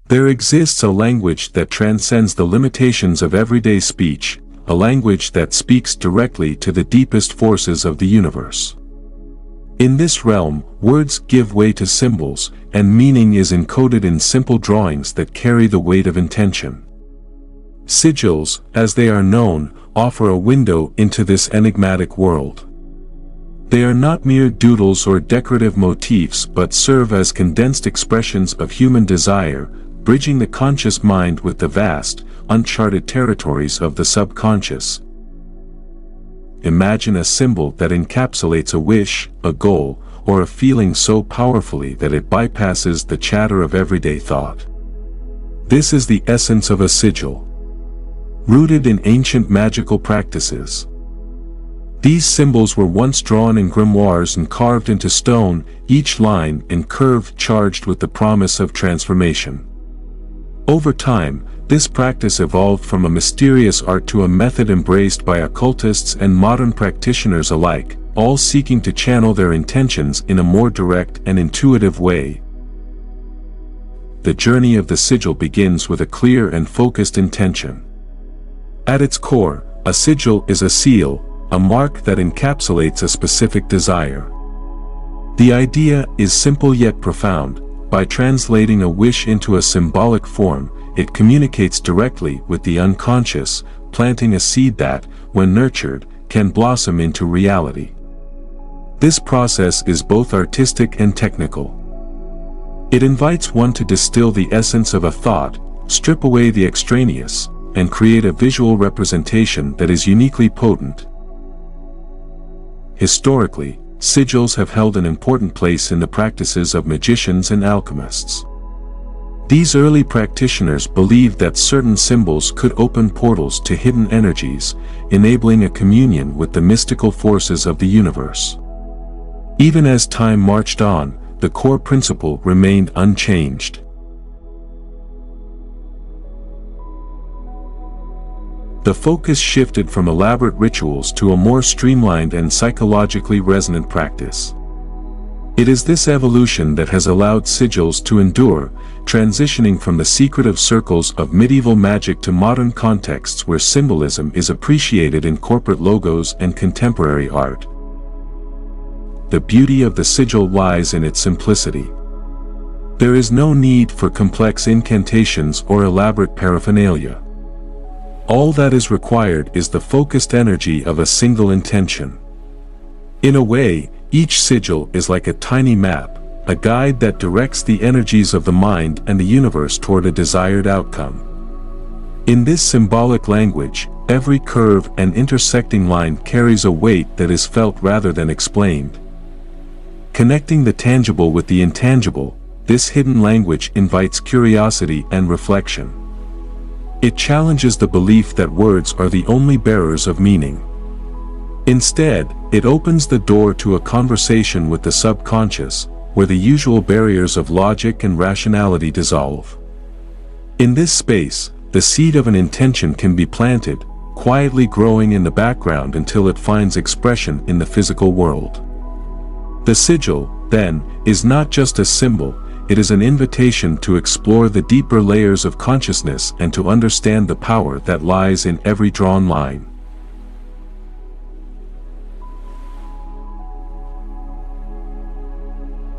There exists a language that transcends the limitations of everyday speech, a language that speaks directly to the deepest forces of the universe. In this realm, words give way to symbols, and meaning is encoded in simple drawings that carry the weight of intention. Sigils, as they are known, offer a window into this enigmatic world. They are not mere doodles or decorative motifs but serve as condensed expressions of human desire, bridging the conscious mind with the vast, uncharted territories of the subconscious. Imagine a symbol that encapsulates a wish, a goal, or a feeling so powerfully that it bypasses the chatter of everyday thought. This is the essence of a sigil. Rooted in ancient magical practices. These symbols were once drawn in grimoires and carved into stone, each line and curve charged with the promise of transformation. Over time, this practice evolved from a mysterious art to a method embraced by occultists and modern practitioners alike, all seeking to channel their intentions in a more direct and intuitive way. The journey of the sigil begins with a clear and focused intention. At its core, a sigil is a seal, a mark that encapsulates a specific desire. The idea is simple yet profound. By translating a wish into a symbolic form, it communicates directly with the unconscious, planting a seed that, when nurtured, can blossom into reality. This process is both artistic and technical. It invites one to distill the essence of a thought, strip away the extraneous, and create a visual representation that is uniquely potent. Historically, sigils have held an important place in the practices of magicians and alchemists. These early practitioners believed that certain symbols could open portals to hidden energies, enabling a communion with the mystical forces of the universe. Even as time marched on, the core principle remained unchanged. The focus shifted from elaborate rituals to a more streamlined and psychologically resonant practice. It is this evolution that has allowed sigils to endure, transitioning from the secretive circles of medieval magic to modern contexts where symbolism is appreciated in corporate logos and contemporary art. The beauty of the sigil lies in its simplicity. There is no need for complex incantations or elaborate paraphernalia. All that is required is the focused energy of a single intention. In a way, each sigil is like a tiny map, a guide that directs the energies of the mind and the universe toward a desired outcome. In this symbolic language, every curve and intersecting line carries a weight that is felt rather than explained. Connecting the tangible with the intangible, this hidden language invites curiosity and reflection. It challenges the belief that words are the only bearers of meaning. Instead, it opens the door to a conversation with the subconscious, where the usual barriers of logic and rationality dissolve. In this space, the seed of an intention can be planted, quietly growing in the background until it finds expression in the physical world. The sigil, then, is not just a symbol, it is an invitation to explore the deeper layers of consciousness and to understand the power that lies in every drawn line.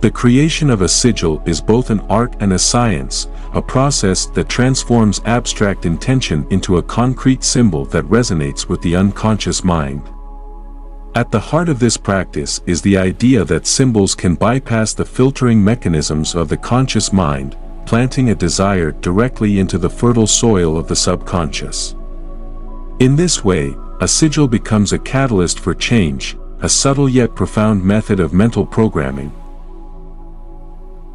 The creation of a sigil is both an art and a science, a process that transforms abstract intention into a concrete symbol that resonates with the unconscious mind. At the heart of this practice is the idea that symbols can bypass the filtering mechanisms of the conscious mind, planting a desire directly into the fertile soil of the subconscious. In this way, a sigil becomes a catalyst for change, a subtle yet profound method of mental programming.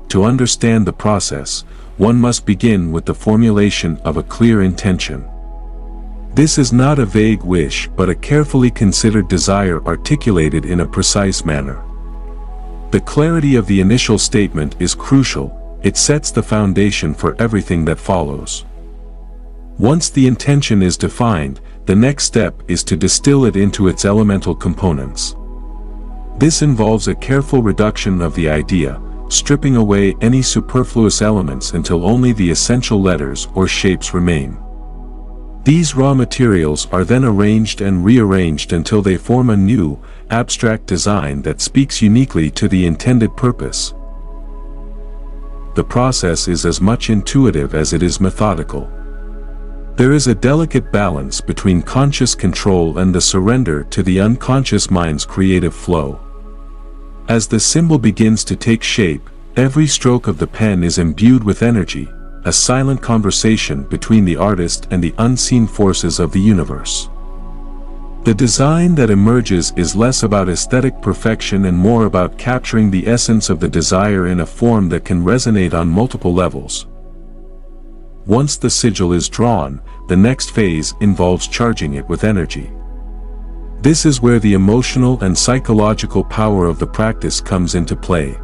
To understand the process, one must begin with the formulation of a clear intention. This is not a vague wish but a carefully considered desire articulated in a precise manner. The clarity of the initial statement is crucial, it sets the foundation for everything that follows. Once the intention is defined, the next step is to distill it into its elemental components. This involves a careful reduction of the idea, stripping away any superfluous elements until only the essential letters or shapes remain. These raw materials are then arranged and rearranged until they form a new, abstract design that speaks uniquely to the intended purpose. The process is as much intuitive as it is methodical. There is a delicate balance between conscious control and the surrender to the unconscious mind's creative flow. As the symbol begins to take shape, every stroke of the pen is imbued with energy, a silent conversation between the artist and the unseen forces of the universe. The design that emerges is less about aesthetic perfection and more about capturing the essence of the desire in a form that can resonate on multiple levels. Once the sigil is drawn, the next phase involves charging it with energy. This is where the emotional and psychological power of the practice comes into play.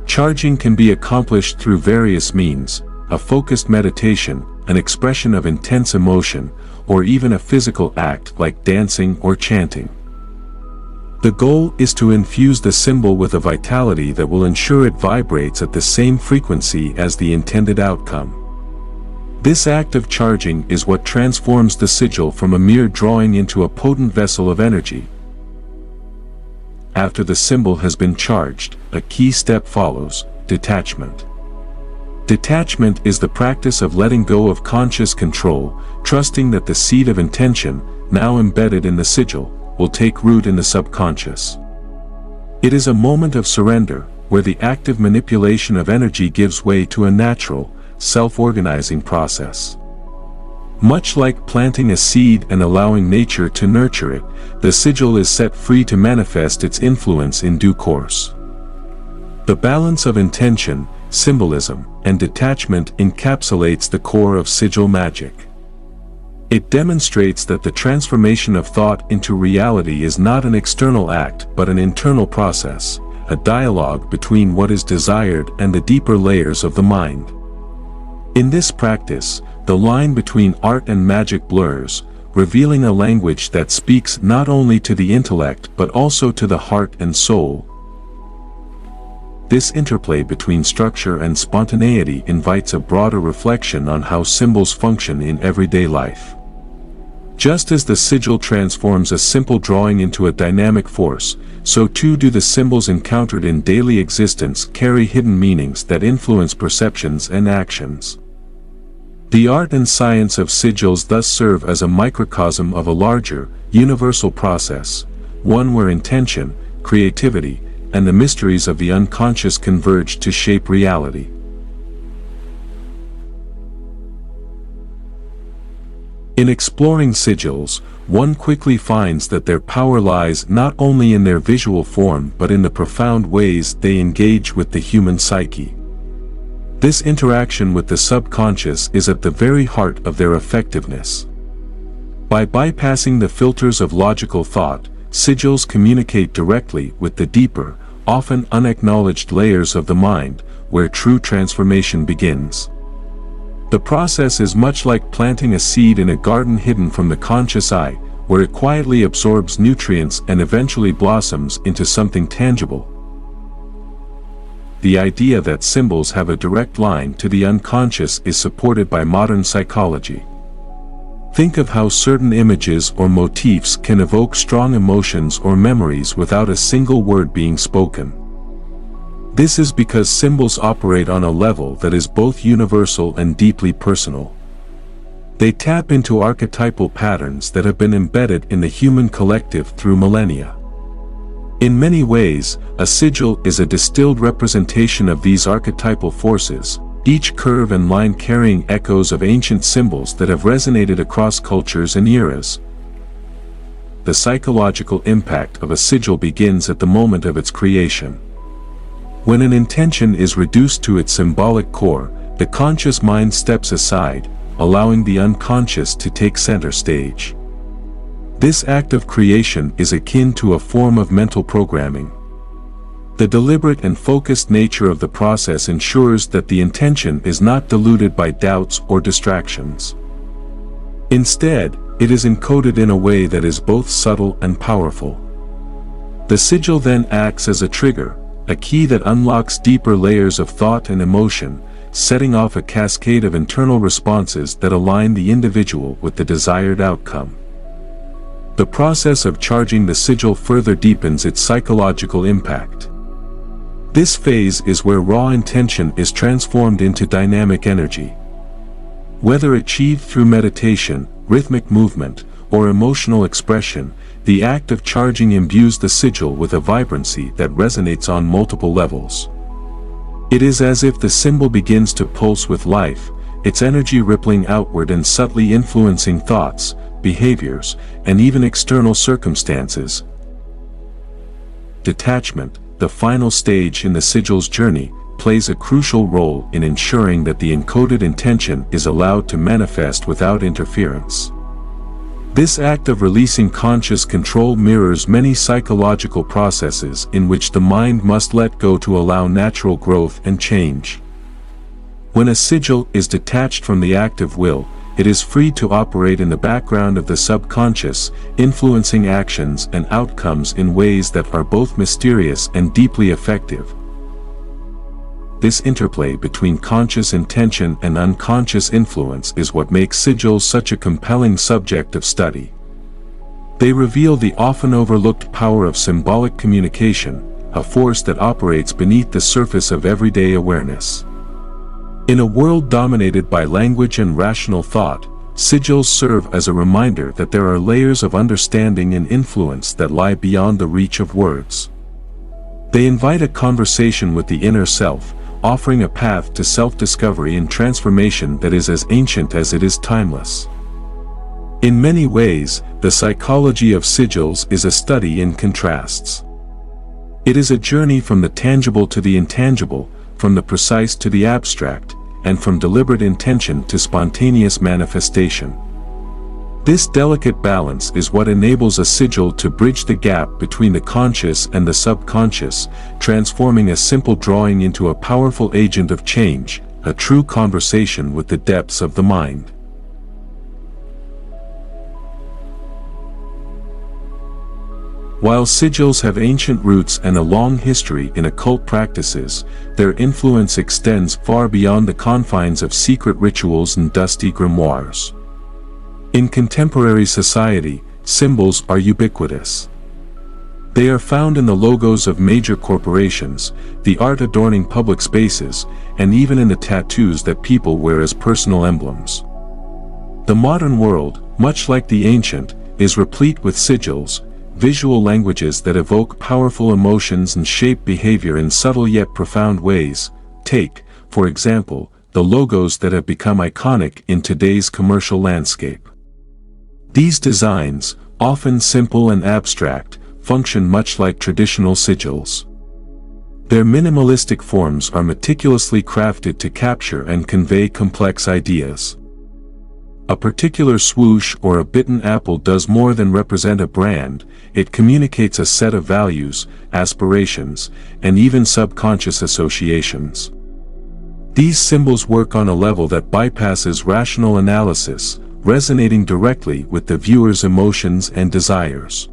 Charging can be accomplished through various means: a focused meditation, an expression of intense emotion, or even a physical act like dancing or chanting. The goal is to infuse the symbol with a vitality that will ensure it vibrates at the same frequency as the intended outcome. This act of charging is what transforms the sigil from a mere drawing into a potent vessel of energy. After the symbol has been charged, a key step follows: detachment. Detachment is the practice of letting go of conscious control, trusting that the seed of intention, now embedded in the sigil, will take root in the subconscious. It is a moment of surrender, where the active manipulation of energy gives way to a natural, self-organizing process. Much like planting a seed and allowing nature to nurture it, the sigil is set free to manifest its influence in due course. The balance of intention, symbolism, and detachment encapsulates the core of sigil magic. It demonstrates that the transformation of thought into reality is not an external act but an internal process, a dialogue between what is desired and the deeper layers of the mind. In this practice, the line between art and magic blurs, revealing a language that speaks not only to the intellect but also to the heart and soul. This interplay between structure and spontaneity invites a broader reflection on how symbols function in everyday life. Just as the sigil transforms a simple drawing into a dynamic force, so too do the symbols encountered in daily existence carry hidden meanings that influence perceptions and actions. The art and science of sigils thus serve as a microcosm of a larger, universal process, one where intention, creativity, and the mysteries of the unconscious converge to shape reality. In exploring sigils, one quickly finds that their power lies not only in their visual form but in the profound ways they engage with the human psyche. This interaction with the subconscious is at the very heart of their effectiveness. By bypassing the filters of logical thought, sigils communicate directly with the deeper, often unacknowledged layers of the mind, where true transformation begins. The process is much like planting a seed in a garden hidden from the conscious eye, where it quietly absorbs nutrients and eventually blossoms into something tangible. The idea that symbols have a direct line to the unconscious is supported by modern psychology. Think of how certain images or motifs can evoke strong emotions or memories without a single word being spoken. This is because symbols operate on a level that is both universal and deeply personal. They tap into archetypal patterns that have been embedded in the human collective through millennia. In many ways, a sigil is a distilled representation of these archetypal forces, each curve and line carrying echoes of ancient symbols that have resonated across cultures and eras. The psychological impact of a sigil begins at the moment of its creation. When an intention is reduced to its symbolic core, the conscious mind steps aside, allowing the unconscious to take center stage. This act of creation is akin to a form of mental programming. The deliberate and focused nature of the process ensures that the intention is not diluted by doubts or distractions. Instead, it is encoded in a way that is both subtle and powerful. The sigil then acts as a trigger, a key that unlocks deeper layers of thought and emotion, setting off a cascade of internal responses that align the individual with the desired outcome. The process of charging the sigil further deepens its psychological impact. This phase is where raw intention is transformed into dynamic energy. Whether achieved through meditation, rhythmic movement, or emotional expression, the act of charging imbues the sigil with a vibrancy that resonates on multiple levels. It is as if the symbol begins to pulse with life, its energy rippling outward and subtly influencing thoughts, behaviors, and even external circumstances. Detachment, the final stage in the sigil's journey, plays a crucial role in ensuring that the encoded intention is allowed to manifest without interference. This act of releasing conscious control mirrors many psychological processes in which the mind must let go to allow natural growth and change. When a sigil is detached from the active will, it is free to operate in the background of the subconscious, influencing actions and outcomes in ways that are both mysterious and deeply effective. This interplay between conscious intention and unconscious influence is what makes sigils such a compelling subject of study. They reveal the often overlooked power of symbolic communication, a force that operates beneath the surface of everyday awareness. In a world dominated by language and rational thought, sigils serve as a reminder that there are layers of understanding and influence that lie beyond the reach of words. They invite a conversation with the inner self, offering a path to self-discovery and transformation that is as ancient as it is timeless. In many ways, the psychology of sigils is a study in contrasts. It is a journey from the tangible to the intangible, from the precise to the abstract, and from deliberate intention to spontaneous manifestation. This delicate balance is what enables a sigil to bridge the gap between the conscious and the subconscious, transforming a simple drawing into a powerful agent of change, a true conversation with the depths of the mind. While sigils have ancient roots and a long history in occult practices, their influence extends far beyond the confines of secret rituals and dusty grimoires. In contemporary society, symbols are ubiquitous. They are found in the logos of major corporations, the art adorning public spaces, and even in the tattoos that people wear as personal emblems. The modern world, much like the ancient, is replete with sigils, visual languages that evoke powerful emotions and shape behavior in subtle yet profound ways. Take, for example, the logos that have become iconic in today's commercial landscape. These designs, often simple and abstract, function much like traditional sigils. Their minimalistic forms are meticulously crafted to capture and convey complex ideas. A particular swoosh or a bitten apple does more than represent a brand, it communicates a set of values, aspirations, and even subconscious associations. These symbols work on a level that bypasses rational analysis, resonating directly with the viewer's emotions and desires.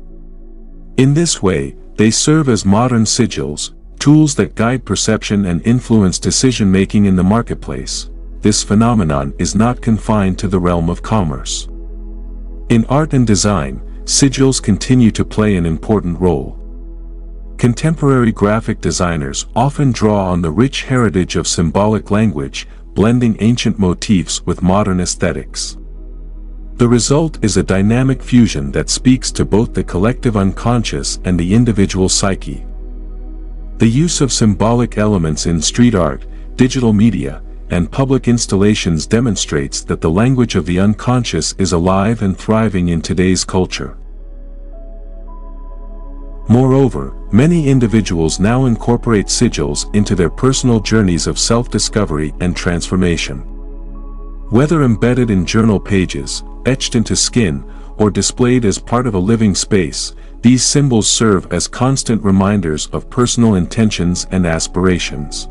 In this way, they serve as modern sigils, tools that guide perception and influence decision-making in the marketplace. This phenomenon is not confined to the realm of commerce. In art and design, sigils continue to play an important role. Contemporary graphic designers often draw on the rich heritage of symbolic language, blending ancient motifs with modern aesthetics. The result is a dynamic fusion that speaks to both the collective unconscious and the individual psyche. The use of symbolic elements in street art, digital media, and public installations demonstrates that the language of the unconscious is alive and thriving in today's culture. Moreover, many individuals now incorporate sigils into their personal journeys of self-discovery and transformation. Whether embedded in journal pages, etched into skin, or displayed as part of a living space, these symbols serve as constant reminders of personal intentions and aspirations.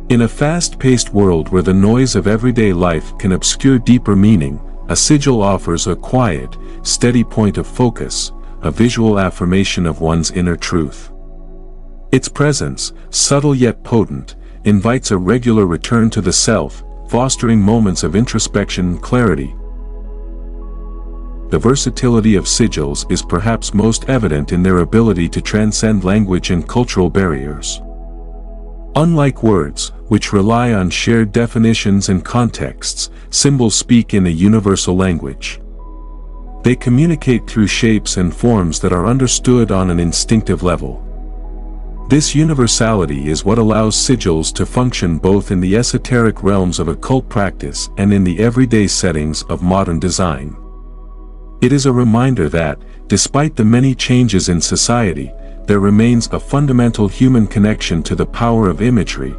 In a fast-paced world where the noise of everyday life can obscure deeper meaning, a sigil offers a quiet, steady point of focus, a visual affirmation of one's inner truth. Its presence, subtle yet potent, invites a regular return to the self, fostering moments of introspection and clarity. The versatility of sigils is perhaps most evident in their ability to transcend language and cultural barriers. Unlike words, which rely on shared definitions and contexts, symbols speak in a universal language. They communicate through shapes and forms that are understood on an instinctive level. This universality is what allows sigils to function both in the esoteric realms of occult practice and in the everyday settings of modern design. It is a reminder that, despite the many changes in society, there remains a fundamental human connection to the power of imagery,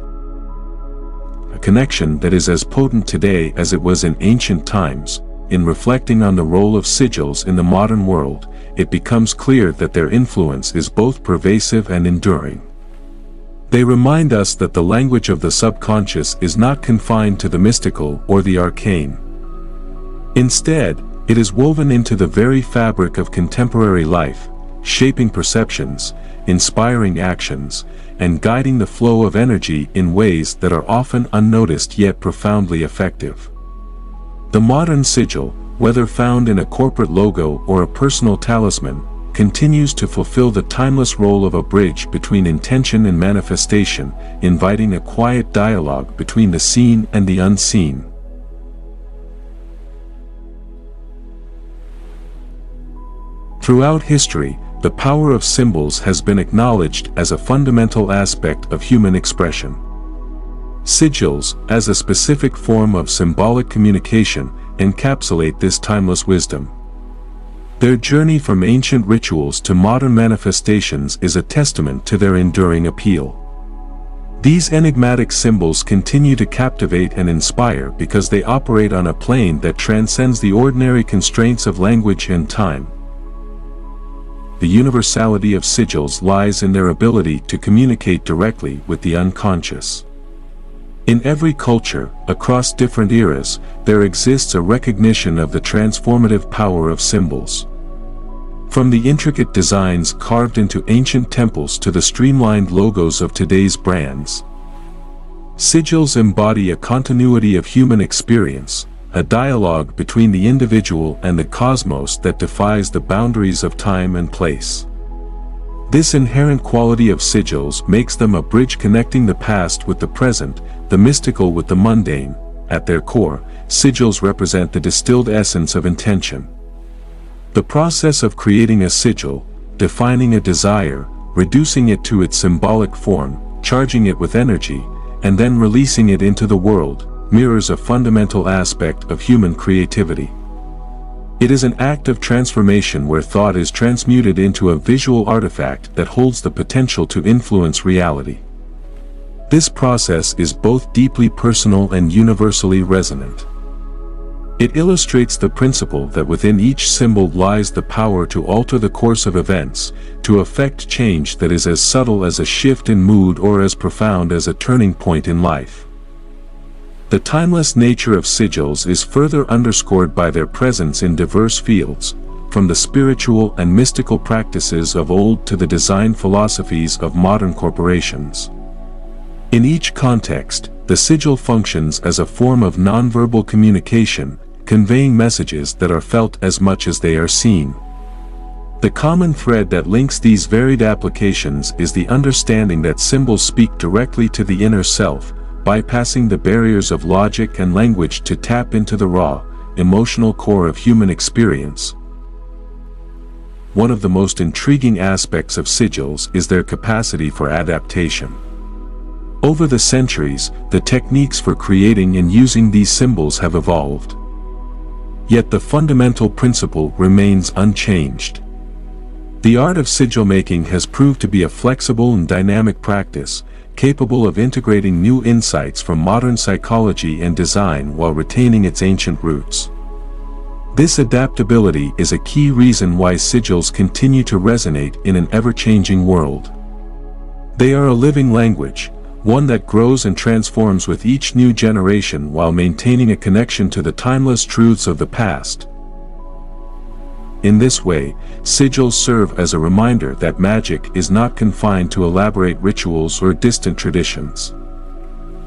a connection that is as potent today as it was in ancient times. In reflecting on the role of sigils in the modern world, it becomes clear that their influence is both pervasive and enduring. They remind us that the language of the subconscious is not confined to the mystical or the arcane. Instead, it is woven into the very fabric of contemporary life, shaping perceptions, inspiring actions, and guiding the flow of energy in ways that are often unnoticed yet profoundly effective. The modern sigil, whether found in a corporate logo or a personal talisman, continues to fulfill the timeless role of a bridge between intention and manifestation, inviting a quiet dialogue between the seen and the unseen. Throughout history, the power of symbols has been acknowledged as a fundamental aspect of human expression. Sigils, as a specific form of symbolic communication, encapsulate this timeless wisdom. Their journey from ancient rituals to modern manifestations is a testament to their enduring appeal. These enigmatic symbols continue to captivate and inspire because they operate on a plane that transcends the ordinary constraints of language and time. The universality of sigils lies in their ability to communicate directly with the unconscious. In every culture, across different eras, there exists a recognition of the transformative power of symbols. From the intricate designs carved into ancient temples to the streamlined logos of today's brands, sigils embody a continuity of human experience, a dialogue between the individual and the cosmos that defies the boundaries of time and place. This inherent quality of sigils makes them a bridge connecting the past with the present, the mystical with the mundane. At their core, sigils represent the distilled essence of intention. The process of creating a sigil, defining a desire, reducing it to its symbolic form, charging it with energy, and then releasing it into the world, mirrors a fundamental aspect of human creativity. It is an act of transformation where thought is transmuted into a visual artifact that holds the potential to influence reality. This process is both deeply personal and universally resonant. It illustrates the principle that within each symbol lies the power to alter the course of events, to effect change that is as subtle as a shift in mood or as profound as a turning point in life. The timeless nature of sigils is further underscored by their presence in diverse fields, from the spiritual and mystical practices of old to the design philosophies of modern corporations. In each context, the sigil functions as a form of nonverbal communication, conveying messages that are felt as much as they are seen. The common thread that links these varied applications is the understanding that symbols speak directly to the inner self, bypassing the barriers of logic and language to tap into the raw, emotional core of human experience. One of the most intriguing aspects of sigils is their capacity for adaptation. Over the centuries, the techniques for creating and using these symbols have evolved. Yet the fundamental principle remains unchanged. The art of sigil making has proved to be a flexible and dynamic practice, capable of integrating new insights from modern psychology and design while retaining its ancient roots. This adaptability is a key reason why sigils continue to resonate in an ever-changing world. They are a living language, one that grows and transforms with each new generation while maintaining a connection to the timeless truths of the past. In this way, sigils serve as a reminder that magic is not confined to elaborate rituals or distant traditions.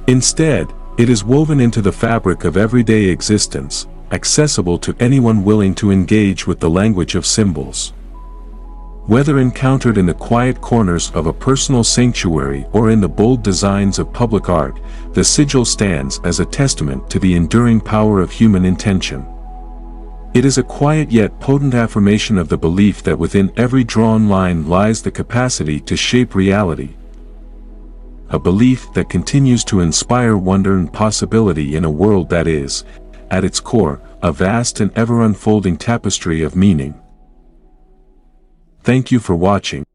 Instead, it is woven into the fabric of everyday existence, accessible to anyone willing to engage with the language of symbols. Whether encountered in the quiet corners of a personal sanctuary or in the bold designs of public art, the sigil stands as a testament to the enduring power of human intention. It is a quiet yet potent affirmation of the belief that within every drawn line lies the capacity to shape reality. A belief that continues to inspire wonder and possibility in a world that is, at its core, a vast and ever-unfolding tapestry of meaning. Thank you for watching.